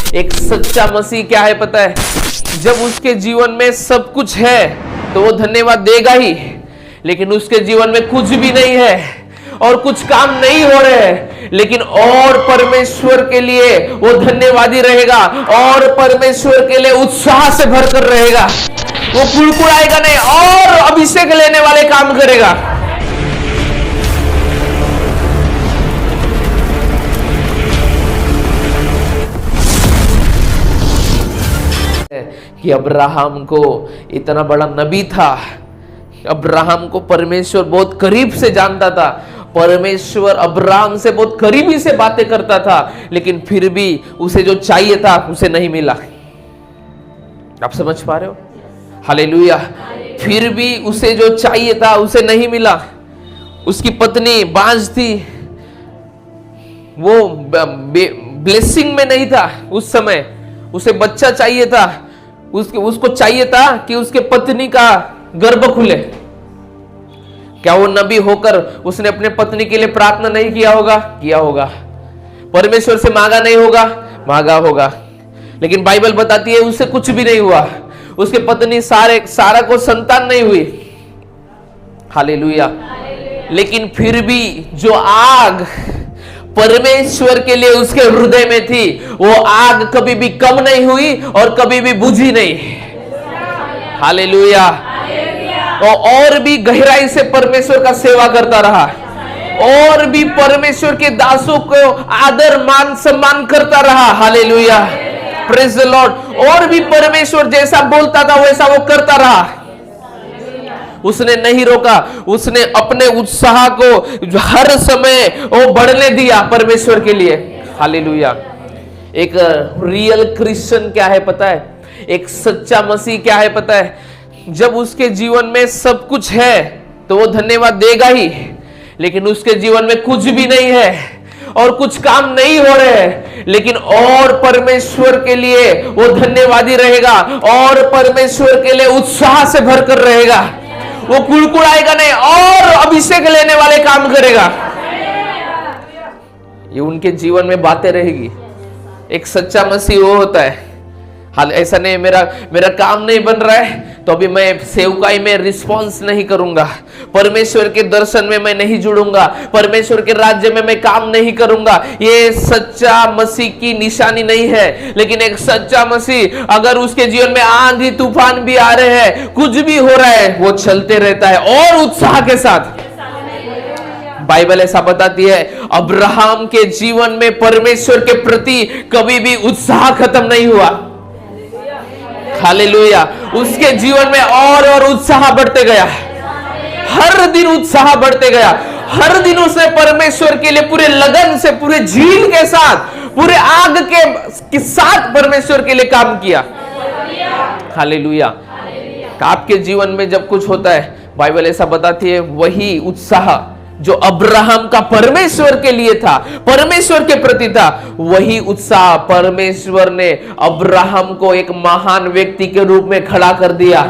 एक सच्चा मसीह क्या है पता है? जब उसके जीवन में सब कुछ है तो वो धन्यवाद देगा ही, लेकिन उसके जीवन में कुछ भी नहीं है और कुछ काम नहीं हो रहे हैं, लेकिन और परमेश्वर के लिए वो धन्यवादी रहेगा और परमेश्वर के लिए उत्साह से भरकर रहेगा। वो कुड़कुड़ाएगा नहीं और अभिषेक लेने वाले काम करेगा। कि अब्राहम को इतना बड़ा नबी था, अब्राहम को परमेश्वर बहुत करीब से जानता था, परमेश्वर अब्राहम से बहुत करीबी से बातें करता था, लेकिन फिर भी उसे जो चाहिए था उसे नहीं मिला। आप समझ पा रहे हो? हालेलुया। फिर भी उसे जो चाहिए था उसे नहीं मिला। उसकी पत्नी बांझ थी, वो ब्लेसिंग में नहीं था उस समय, उसे बच्चा चाहिए था, उसको चाहिए था कि उसके पत्नी का गर्भ खुले। क्या वो नबी होकर उसने अपने पत्नी के लिए प्रार्थना नहीं किया होगा? किया होगा। परमेश्वर से मांगा नहीं होगा? मांगा होगा। लेकिन बाइबल बताती है उससे कुछ भी नहीं हुआ, उसके पत्नी सारा को संतान नहीं हुई। हालेलुया। लेकिन फिर भी जो आग परमेश्वर के लिए उसके हृदय में थी, वो आग कभी भी कम नहीं हुई और कभी भी बुझी नहीं। हालेलुया। और भी गहराई से परमेश्वर का सेवा करता रहा, और भी परमेश्वर के दासों को आदर मान सम्मान करता रहा। Hallelujah, praise the Lord. और भी परमेश्वर जैसा बोलता था वैसा वो करता रहा। उसने नहीं रोका, उसने अपने उत्साह को हर समय वो बढ़ने दिया परमेश्वर के लिए। हालेलुया। एक रियल क्रिश्चियन क्या है पता है? एक सच्चा मसीह क्या है पता है? जब उसके जीवन में सब कुछ है तो वो धन्यवाद देगा ही, लेकिन उसके जीवन में कुछ भी नहीं है और कुछ काम नहीं हो रहे हैं, लेकिन और परमेश्वर के लिए वो धन्यवादी रहेगा और परमेश्वर के लिए उत्साह से भरकर रहेगा। वो कुड़कुड़ाएगा नहीं और अभिषेक लेने वाले काम करेगा। ये उनके जीवन में बातें रहेगी। एक सच्चा मसीह वो होता है, हाल ऐसा नहीं मेरा काम नहीं बन रहा है तो अभी मैं सेवकाई में रिस्पॉन्स नहीं करूंगा, परमेश्वर के दर्शन में मैं नहीं जुड़ूंगा, परमेश्वर के राज्य में मैं काम नहीं करूंगा। ये सच्चा मसीह की निशानी नहीं है। लेकिन एक सच्चा मसीह अगर उसके जीवन में आंधी तूफान भी आ रहे हैं, कुछ भी हो रहा है, वो चलते रहता है और उत्साह के साथ। बाइबल ऐसा बताती है अब्राहम के जीवन में परमेश्वर के प्रति कभी भी उत्साह खत्म नहीं हुआ। हालेलुया। उसके जीवन में और उत्साह बढ़ते गया, हर दिन उत्साह बढ़ते गया। हर दिन उसने परमेश्वर के लिए पूरे लगन से, पूरे झील के साथ, पूरे आग के साथ परमेश्वर के लिए काम किया। हालेलुया। आपके जीवन में जब कुछ होता है, बाइबल ऐसा बताती है वही उत्साह जो अब्राहम का परमेश्वर के लिए था, परमेश्वर के प्रति था, वही उत्साह परमेश्वर ने अब्राहम को एक महान व्यक्ति के रूप में खड़ा कर दिया।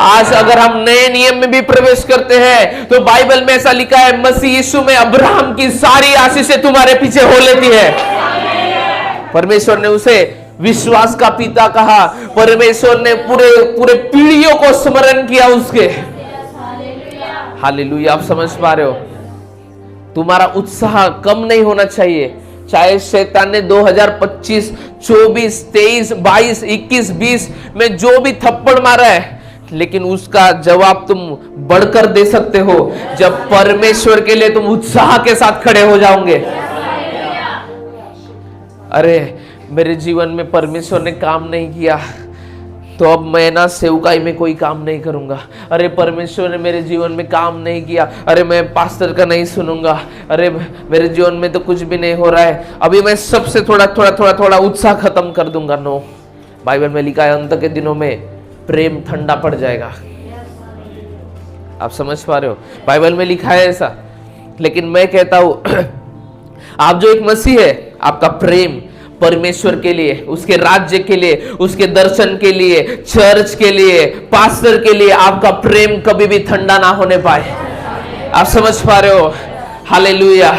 आज अगर हम नए नियम में भी प्रवेश करते हैं तो बाइबल में ऐसा लिखा है मसीह यीशु में अब्राहम की सारी आशीषें तुम्हारे पीछे हो लेती है। परमेश्वर ने उसे विश्वास का पिता कहा, परमेश्वर ने पूरे पीढ़ियों को स्मरण किया उसके। हालेलुया। आप समझ पा रहे हो? तुम्हारा उत्साह कम नहीं होना चाहिए। चाहे शैतान ने 2025, 24, 23, 22, 21, 20 में जो भी थप्पड़ मारा है, लेकिन उसका जवाब तुम बढ़कर दे सकते हो जब परमेश्वर के लिए तुम उत्साह के साथ खड़े हो जाओगे। अरे मेरे जीवन में परमेश्वर ने काम नहीं किया तो अब मैं ना सेवकाई में कोई काम नहीं करूंगा। अरे परमेश्वर ने मेरे जीवन में काम नहीं किया, अरे मैं पास्टर का नहीं सुनूंगा, अरे मेरे जीवन में तो कुछ भी नहीं हो रहा है, अभी मैं सबसे थोड़ा उत्साह खत्म कर दूंगा। नो, बाइबल में लिखा है अंत के दिनों में प्रेम ठंडा पड़ जाएगा। आप समझ पा रहे हो? बाइबल में लिखा है ऐसा। लेकिन मैं कहता हूं आप जो एक मसीह है, आपका प्रेम परमेश्वर के लिए, उसके राज्य के लिए, उसके दर्शन के लिए, चर्च के लिए, पास्टर के लिए, आपका प्रेम कभी भी ठंडा ना होने पाए। आप समझ पा रहे हो? हालेलुया।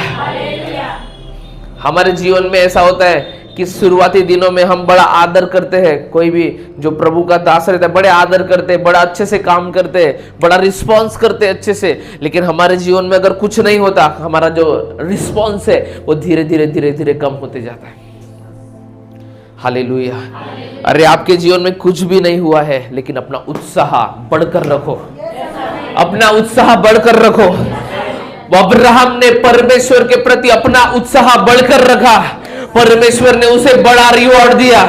हमारे जीवन में ऐसा होता है कि शुरुआती दिनों में हम बड़ा आदर करते हैं, कोई भी जो प्रभु का दास रहता है बड़े आदर करते हैं, बड़ा अच्छे से काम करते हैं, बड़ा रिस्पॉन्स करते हैं अच्छे से, लेकिन हमारे जीवन में अगर कुछ नहीं होता, हमारा जो रिस्पॉन्स है वो धीरे धीरे धीरे धीरे कम होते जाता है। हालेलुया। अरे आपके जीवन में कुछ भी नहीं हुआ है, लेकिन अपना उत्साह बढ़कर रखो, अपना उत्साह बढ़कर रखो। अब्राहम ने परमेश्वर के प्रति अपना उत्साह बढ़कर रखा, परमेश्वर ने उसे बड़ा रिवॉर्ड दिया,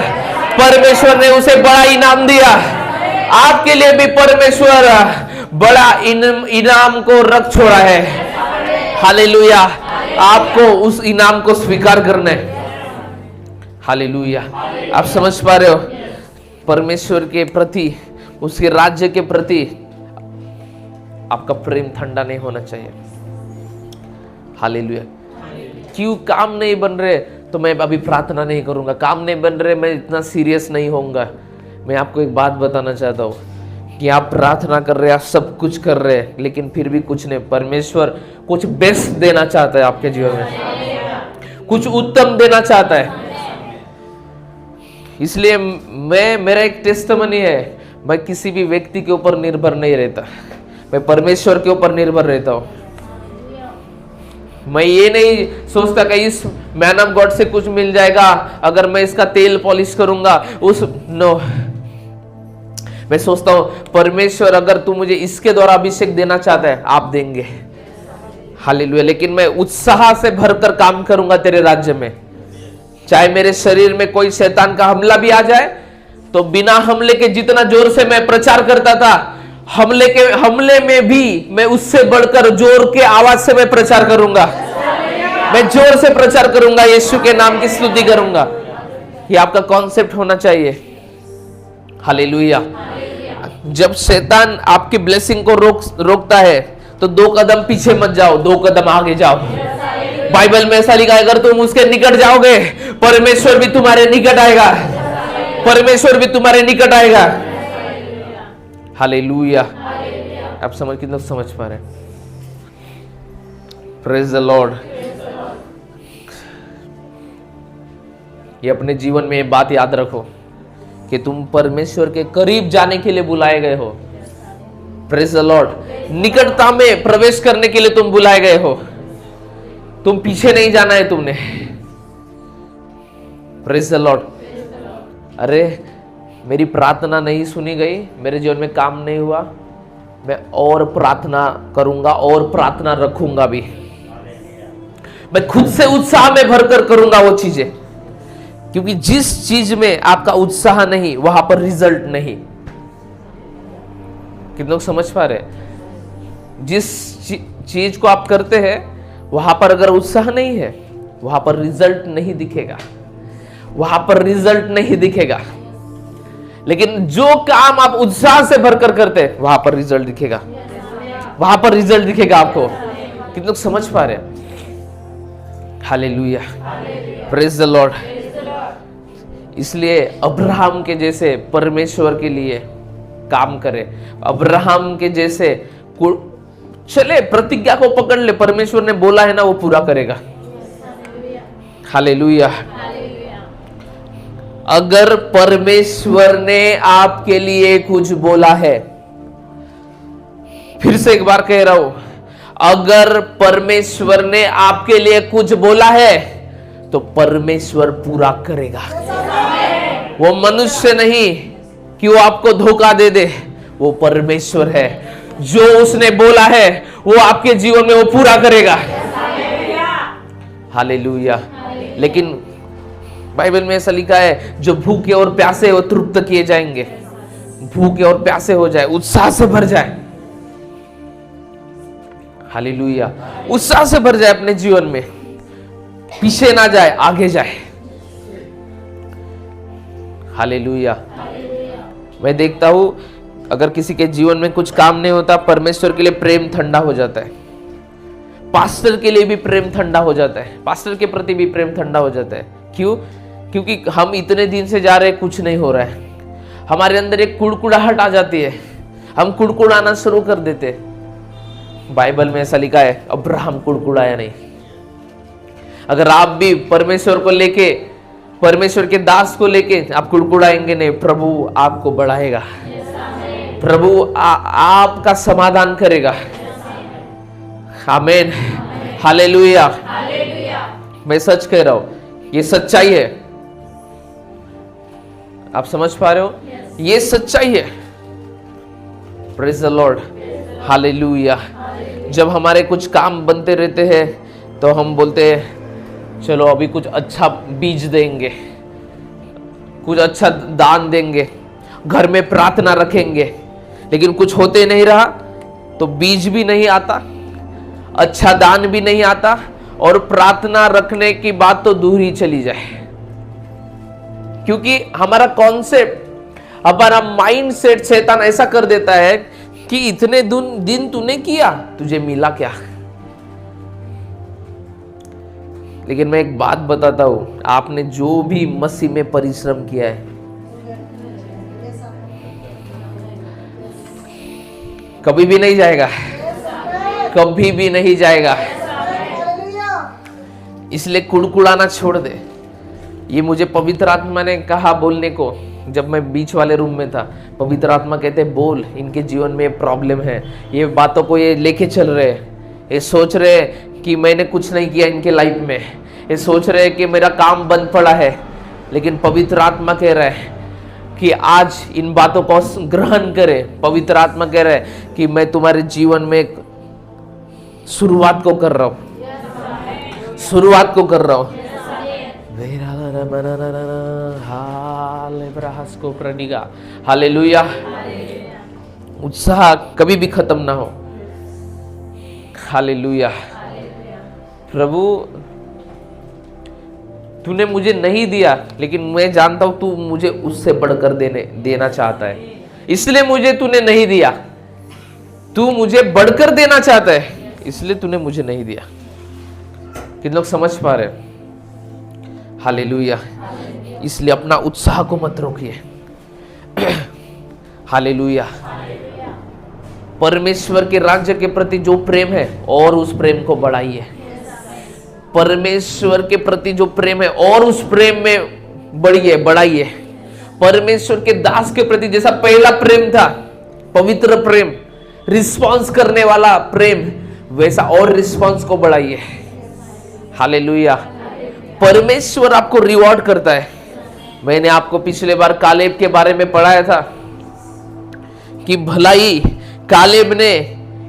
परमेश्वर ने उसे बड़ा इनाम दिया। आपके लिए भी परमेश्वर बड़ा इनाम को रख छोड़ा है। हालेलुया। आपको उस इनाम को स्वीकार करना है। हालेलुया। आप समझ पा रहे हो? परमेश्वर के प्रति, उसके राज्य के प्रति आपका प्रेम ठंडा नहीं होना चाहिए। हालेलुया। क्यों काम नहीं बन रहे तो मैं अभी प्रार्थना नहीं करूंगा, काम नहीं बन रहे मैं इतना सीरियस नहीं होऊंगा। मैं आपको एक बात बताना चाहता हूं कि आप प्रार्थना कर रहे हैं, आप सब कुछ कर रहे हैं, लेकिन फिर भी कुछ नहीं। परमेश्वर कुछ बेस्ट देना चाहता है आपके जीवन में, कुछ उत्तम देना चाहता है। इसलिए मेरा एक टेस्टिमनी है, मैं किसी भी व्यक्ति के ऊपर निर्भर नहीं रहता, मैं परमेश्वर के ऊपर निर्भर रहता हूं। मैं ये नहीं सोचता कि इस मैन ऑफ गॉड से कुछ मिल जाएगा अगर मैं इसका तेल पॉलिश करूंगा, नो। मैं सोचता हूं परमेश्वर अगर तू मुझे इसके द्वारा अभिषेक देना चाहता है, आप देंगे। हालेलुया। लेकिन मैं उत्साह से भरकर काम करूंगा तेरे राज्य में। चाहे मेरे शरीर में कोई शैतान का हमला भी आ जाए, तो बिना हमले के जितना जोर से मैं प्रचार करता था, हमले में भी मैं उससे बढ़कर जोर के आवाज से मैं प्रचार करूंगा। मैं जोर से प्रचार करूंगा, यीशु के नाम की स्तुति करूंगा। ये आपका कॉन्सेप्ट होना चाहिए। हालेलुया। जब शैतान आपकी ब्लेसिंग को रोकता है तो 2 कदम पीछे मत जाओ, 2 कदम आगे जाओ। बाइबल में ऐसा लिखा है, अगर तुम उसके निकट जाओगे परमेश्वर भी तुम्हारे निकट आएगा, परमेश्वर भी तुम्हारे निकट आएगा। हालेलुया। आप कितना समझ पा रहे हैं? Praise the Lord. ये अपने जीवन में ये बात याद रखो कि तुम परमेश्वर के करीब जाने के लिए बुलाए गए हो। Praise the Lord. निकटता में प्रवेश करने के लिए तुम बुलाए गए हो, तुम पीछे नहीं जाना है तुमने। Praise the Lord. अरे मेरी प्रार्थना नहीं सुनी गई, मेरे जीवन में काम नहीं हुआ, मैं और प्रार्थना करूंगा और प्रार्थना रखूंगा भी। मैं खुद से उत्साह में भरकर करूंगा वो चीजें, क्योंकि जिस चीज में आपका उत्साह नहीं वहां पर रिजल्ट नहीं। कितने लोग समझ पा रहे? जिस चीज को आप करते हैं वहां पर अगर उत्साह नहीं है, वहां पर रिजल्ट नहीं दिखेगा, वहां पर रिजल्ट नहीं दिखेगा। लेकिन जो काम आप उत्साह से भरकर करते हैं वहां पर रिजल्ट दिखेगा, वहां पर रिजल्ट दिखेगा आपको। कितने लोग समझ पा रहे हैं? हालेलुया। Praise the Lord. इसलिए अब्राहम के जैसे परमेश्वर के लिए काम करे, अब्राहम के जैसे चले, प्रतिज्ञा को पकड़ ले। परमेश्वर ने बोला है ना, वो पूरा करेगा। हालेलुया। अगर परमेश्वर ने आपके लिए कुछ बोला है, फिर से एक बार कह रहा हूं, अगर परमेश्वर ने आपके लिए कुछ बोला है तो परमेश्वर पूरा करेगा। वो मनुष्य नहीं कि वो आपको धोखा दे दे, वो परमेश्वर है। जो उसने बोला है वो आपके जीवन में वो पूरा करेगा। हालेलुया। लेकिन बाइबल में ऐसा लिखा है, जो भूखे और प्यासे वो तृप्त किए जाएंगे। भूखे और प्यासे हो जाए, उत्साह से भर जाए। हालेलुया। उत्साह से भर जाए अपने जीवन में, पीछे ना जाए, आगे जाए। हालेलुया। मैं देखता हूं अगर किसी के जीवन में कुछ काम नहीं होता, परमेश्वर के लिए प्रेम ठंडा हो जाता है, पास्टर के लिए भी प्रेम ठंडा हो जाता है, पास्टर के प्रति भी प्रेम ठंडा हो जाता है। क्यों? क्योंकि हम इतने दिन से जा रहे हैं, कुछ नहीं हो रहा है। हमारे अंदर एक कुड़कुड़ाहट आ जाती है, हम कुड़कुड़ाना शुरू कर देते। बाइबल में ऐसा लिखा है, अब्राहम कुड़कुड़ाया नहीं। अगर आप भी परमेश्वर को लेके परमेश्वर के दास को लेके आप कुड़कुड़ाएंगे नहीं, प्रभु आपको बढ़ाएगा, प्रभु आपका समाधान करेगा। आमीन, हालेलुया। मैं सच कह रहा हूं, ये सच्चाई है। आप समझ पा रहे हो? ये सच्चाई है। Praise the Lord, hallelujah. जब हमारे कुछ काम बनते रहते हैं तो हम बोलते हैं चलो अभी कुछ अच्छा बीज देंगे, कुछ अच्छा दान देंगे, घर में प्रार्थना रखेंगे, लेकिन कुछ होते नहीं रहा तो बीज भी नहीं आता, अच्छा दान भी नहीं आता, और प्रार्थना रखने की बात तो दूर ही चली जाए। क्योंकि हमारा कॉन्सेप्ट, हमारा माइंड सेट शैतान ऐसा कर देता है कि इतने दिन तूने किया, तुझे मिला क्या? लेकिन मैं एक बात बताता हूं, आपने जो भी मसीह में परिश्रम किया है, कभी भी नहीं जाएगा, कभी भी नहीं जाएगा। इसलिए कुड़कुड़ाना छोड़ दे। ये मुझे पवित्र आत्मा ने कहा बोलने को, जब मैं बीच वाले रूम में था। पवित्र आत्मा कहते बोल, इनके जीवन में प्रॉब्लम है, ये बातों को ये लेके चल रहे हैं, ये सोच रहे कि मैंने कुछ नहीं किया इनके लाइफ में, ये सोच रहे कि मेरा काम बंद पड़ा है। लेकिन पवित्र आत्मा कह रहा है कि आज इन बातों को ग्रहण करे। पवित्र आत्मा कह रहा है कि मैं तुम्हारे जीवन में एक शुरुआत को कर रहा हूं, शुरुआत को कर रहा हूं। हालेलुया। उत्साह कभी भी खत्म ना हो। हालेलुया। प्रभु तूने मुझे नहीं दिया, लेकिन मैं जानता हूं तू मुझे उससे बढ़कर देना चाहता है, इसलिए मुझे तूने नहीं दिया। तू मुझे बढ़कर देना चाहता है, इसलिए तूने मुझे नहीं दिया। कितने लोग समझ पा रहे? हालेलुया। इसलिए अपना उत्साह को मत रोकिए। हालेलुया। परमेश्वर के राज्य के प्रति जो प्रेम है और उस प्रेम को बढ़ाइए। परमेश्वर के प्रति जो प्रेम है और उस प्रेम में बढ़ाइए। परमेश्वर के दास के प्रति जैसा पहला प्रेम था, पवित्र प्रेम, रिस्पॉन्स करने वाला प्रेम, वैसा और रिस्पॉन्स को बढ़ाइए। हालेलुया। परमेश्वर आपको रिवॉर्ड करता है। मैंने आपको पिछले बार कालेब के बारे में पढ़ाया था कि भलाई कालेब ने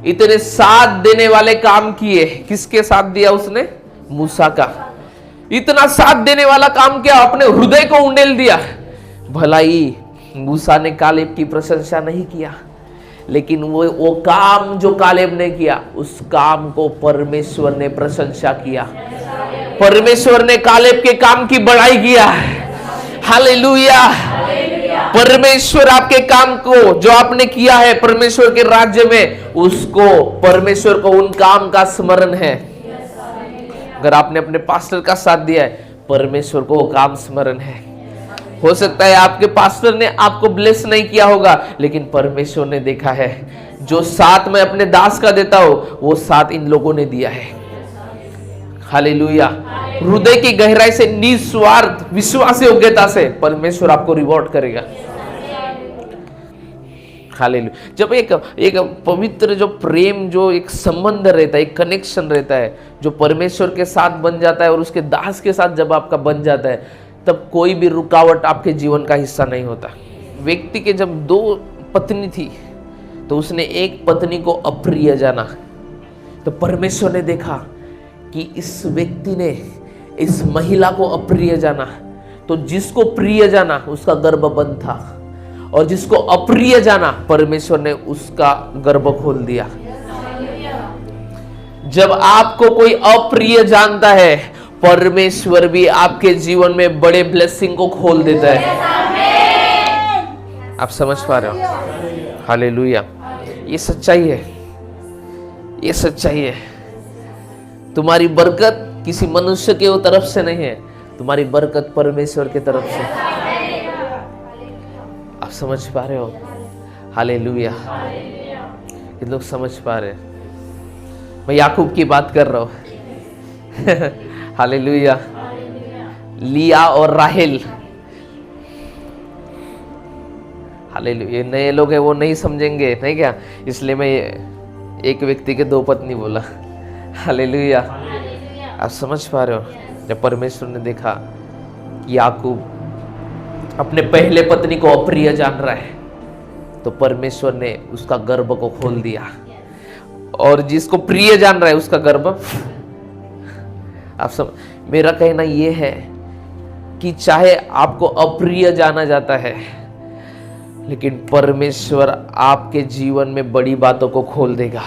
इतने साथ देने वाले काम किए। किसके साथ दिया उसने? मूसा का। इतना साथ देने वाला काम किया, अपने हृदय को उंडेल दिया। भलाई मूसा ने कालेब की प्रशंसा नहीं किया, लेकिन वो काम जो कालेब ने किया, उस काम को परमेश्वर ने प्रशंसा किया। परमेश्वर ने कालेब के काम की बड़ाई किया। हालेलुया। परमेश्वर आपके काम को जो आपने किया है परमेश्वर के राज्य में, उसको परमेश्वर को उन काम का स्मरण है। अगर आपने अपने पास्टर का साथ दिया है, परमेश्वर को वो काम स्मरण है। हो सकता है आपके पास्टर ने आपको ब्लेस नहीं किया होगा, लेकिन परमेश्वर ने देखा है जो साथ मैं अपने दास का देता हूं, वो साथ इन लोगों ने दिया है। हालेलुया। हृदय की गहराई से, निस्वार्थ विश्वास योग्यता से परमेश्वर आपको रिवॉर्ड करेगा। हालेलुया। जब एक पवित्र जो प्रेम, जो एक संबंध रहता है, एक कनेक्शन रहता है, जो परमेश्वर के साथ बन जाता है और उसके दास के साथ जब आपका बन जाता है, तब कोई भी रुकावट आपके जीवन का हिस्सा नहीं होता। व्यक्ति के जब 2 पत्नी थी, तो उसने एक पत्नी को अप्रिय जाना, तो परमेश्वर ने देखा कि इस व्यक्ति ने इस महिला को अप्रिय जाना, तो जिसको प्रिय जाना उसका गर्भ बंद था, और जिसको अप्रिय जाना परमेश्वर ने उसका गर्भ खोल दिया। जब आपको कोई अप्रिय जानता है, परमेश्वर भी आपके जीवन में बड़े ब्लेसिंग को खोल देता है। आप समझ पा रहे हो? हालेलुया। ये सच्चाई है, ये सच्चाई है। तुम्हारी बरकत किसी मनुष्य के तरफ से नहीं है, तुम्हारी बरकत परमेश्वर की तरफ से। आप समझ पा रहे हो? हालेलुया। ये लोग समझ पा रहे हैं? मैं याकूब की बात कर रहा हूं। हालेलुया। लिया और राहेल, हालेलुया, ये नए लोग हैं वो नहीं समझेंगे, नहीं क्या, इसलिए मैं एक व्यक्ति के दो पत्नी बोला। हालेलुया, आप समझ पा रहे हो। जब परमेश्वर ने देखा कि याकूब अपने पहले पत्नी को अप्रिय जान रहा है, तो परमेश्वर ने उसका गर्भ को खोल दिया, और जिसको प्रिय जान रहा है उसका गर्भ, आप सब, मेरा कहना यह है कि चाहे आपको अप्रिय जाना जाता है, लेकिन परमेश्वर आपके जीवन में बड़ी बातों को खोल देगा।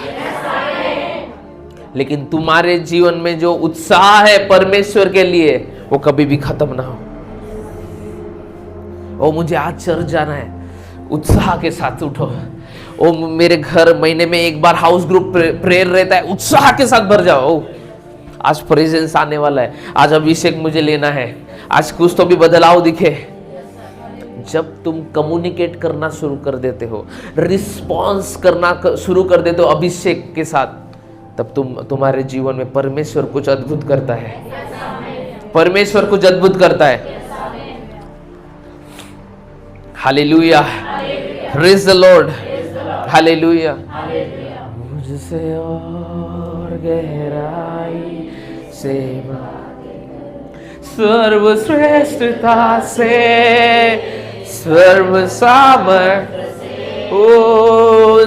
लेकिन तुम्हारे जीवन में जो उत्साह है परमेश्वर के लिए, वो कभी भी खत्म ना हो। ओ मुझे आज चर्च जाना है, उत्साह के साथ उठो। ओ मेरे घर महीने में एक बार हाउस ग्रुप प्रेयर रहता है, उत्साह के साथ भर जाओ। आज प्रेजेंस आने वाला है, आज अभिषेक मुझे लेना है, आज कुछ तो भी बदलाव दिखे। जब तुम कम्युनिकेट करना शुरू कर देते हो, रिस्पॉन्स करना शुरू कर देते हो अभिषेक के साथ, तब तुम्हारे जीवन में परमेश्वर कुछ अद्भुत करता है। परमेश्वर कुछ अद्भुत करता है। Hallelujah, praise the Lord, hallelujah. मुझसे और गहराई से सर्वश्रेष्ठता से, सर्व सामर्थ, ओ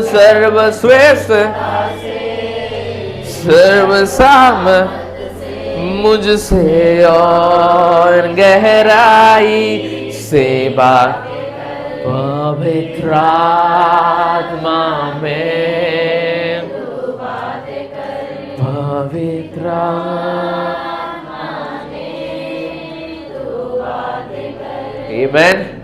सर्वश्रेष्ठ, सर्व सामर्थ, मुझसे और गहराई से बात, पवित्र आत्मा में, पवित्र आत्मा में, आमेन।